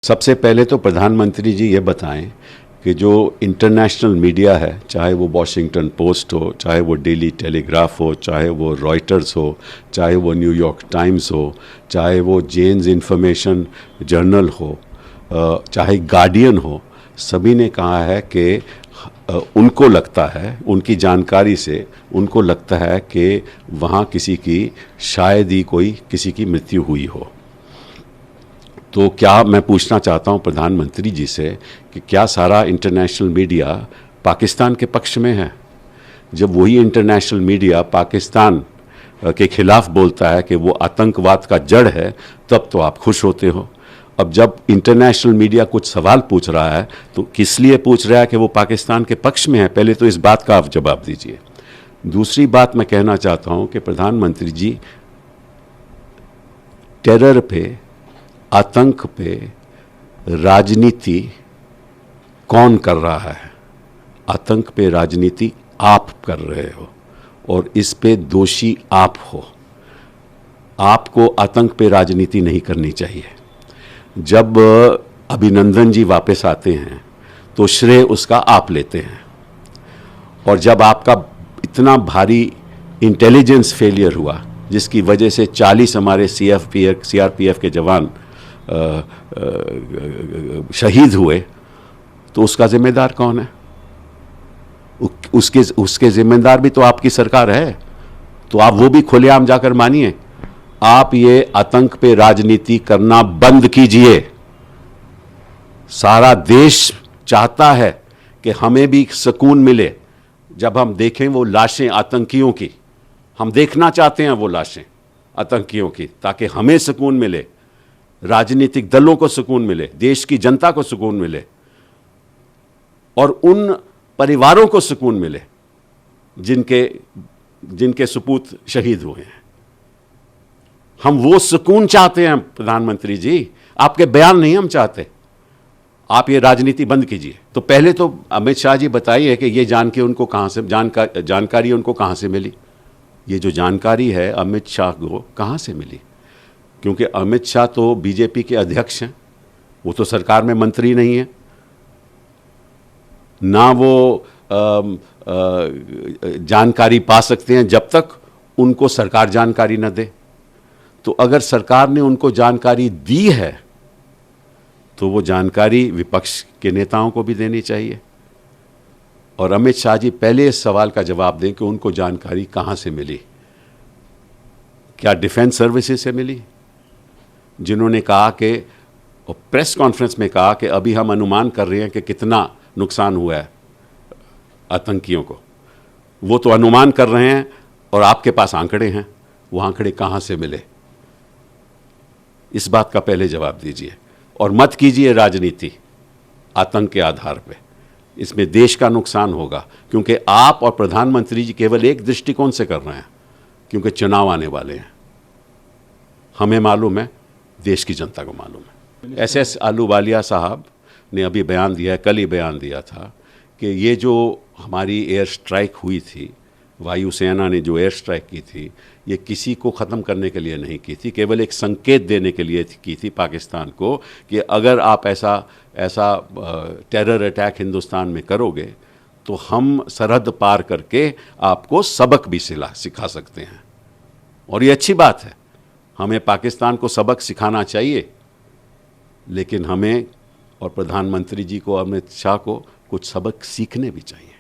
सबसे पहले तो प्रधानमंत्री जी ये बताएं कि जो इंटरनेशनल मीडिया है, चाहे वो वॉशिंगटन पोस्ट हो, चाहे वो डेली टेलीग्राफ हो, चाहे वो रॉयटर्स हो, चाहे वो न्यूयॉर्क टाइम्स हो, चाहे वो जेन्स इंफॉर्मेशन जर्नल हो, चाहे गार्डियन हो, सभी ने कहा है कि उनको लगता है, उनकी जानकारी से उनको लगता है कि वहाँ किसी की शायद ही कोई किसी की मृत्यु हुई हो। तो क्या मैं पूछना चाहता हूं प्रधानमंत्री जी से कि क्या सारा इंटरनेशनल मीडिया पाकिस्तान के पक्ष में है? जब वही इंटरनेशनल मीडिया पाकिस्तान के खिलाफ बोलता है कि वो आतंकवाद का जड़ है, तब तो आप खुश होते हो। अब जब इंटरनेशनल मीडिया कुछ सवाल पूछ रहा है तो किस लिए पूछ रहा है कि वो पाकिस्तान के पक्ष में है? पहले तो इस बात का आप जवाब दीजिए। दूसरी बात मैं कहना चाहता हूं कि प्रधानमंत्री जी, टेरर पे, आतंक पे राजनीति कौन कर रहा है? आतंक पे राजनीति आप कर रहे हो और इस पे दोषी आप हो। आपको आतंक पे राजनीति नहीं करनी चाहिए। जब अभिनंदन जी वापस आते हैं तो श्रेय उसका आप लेते हैं, और जब आपका इतना भारी इंटेलिजेंस फेलियर हुआ जिसकी वजह से 40 हमारे सीआरपीएफ के जवान शहीद हुए, तो उसका जिम्मेदार कौन है? उसके जिम्मेदार भी तो आपकी सरकार है। तो आप वो भी खुलेआम जाकर मानिए। आप ये आतंक पे राजनीति करना बंद कीजिए। सारा देश चाहता है कि हमें भी सुकून मिले जब हम देखें वो लाशें आतंकियों की। हम देखना चाहते हैं वो लाशें आतंकियों की, ताकि हमें सुकून मिले, राजनीतिक दलों को सुकून मिले, देश की जनता को सुकून मिले और उन परिवारों को सुकून मिले जिनके सपूत शहीद हुए हैं। हम वो सुकून चाहते हैं प्रधानमंत्री जी, आपके बयान नहीं हम चाहते। आप ये राजनीति बंद कीजिए। तो पहले तो अमित शाह जी बताइए कि ये जानकारी उनको कहां से मिली? ये जो जानकारी है अमित शाह को कहां से मिली? क्योंकि अमित शाह तो बीजेपी के अध्यक्ष हैं, वो तो सरकार में मंत्री नहीं है, ना वो जानकारी पा सकते हैं जब तक उनको सरकार जानकारी न दे। तो अगर सरकार ने उनको जानकारी दी है तो वो जानकारी विपक्ष के नेताओं को भी देनी चाहिए। और अमित शाह जी पहले इस सवाल का जवाब दें कि उनको जानकारी कहां से मिली। क्या डिफेंस सर्विसेज से मिली, जिन्होंने कहा कि, प्रेस कॉन्फ्रेंस में कहा कि अभी हम अनुमान कर रहे हैं कि कितना नुकसान हुआ है आतंकियों को? वो तो अनुमान कर रहे हैं और आपके पास आंकड़े हैं। वो आंकड़े कहां से मिले? इस बात का पहले जवाब दीजिए और मत कीजिए राजनीति आतंक के आधार पे। इसमें देश का नुकसान होगा, क्योंकि आप और प्रधानमंत्री जी केवल एक दृष्टिकोण से कर रहे हैं, क्योंकि चुनाव आने वाले हैं। हमें मालूम है, देश की जनता को मालूम है। एसएस अहलूवालिया साहब ने अभी बयान दिया है, कल ही बयान दिया था कि ये जो हमारी एयर स्ट्राइक हुई थी, वायुसेना ने जो एयर स्ट्राइक की थी, ये किसी को ख़त्म करने के लिए नहीं की थी, केवल एक संकेत देने के लिए की थी पाकिस्तान को कि अगर आप ऐसा टेरर अटैक हिंदुस्तान में करोगे तो हम सरहद पार करके आपको सबक भी सिखा सकते हैं। और ये अच्छी बात है, हमें पाकिस्तान को सबक सिखाना चाहिए, लेकिन हमें और प्रधानमंत्री जी को, अमित शाह को कुछ सबक सीखने भी चाहिए।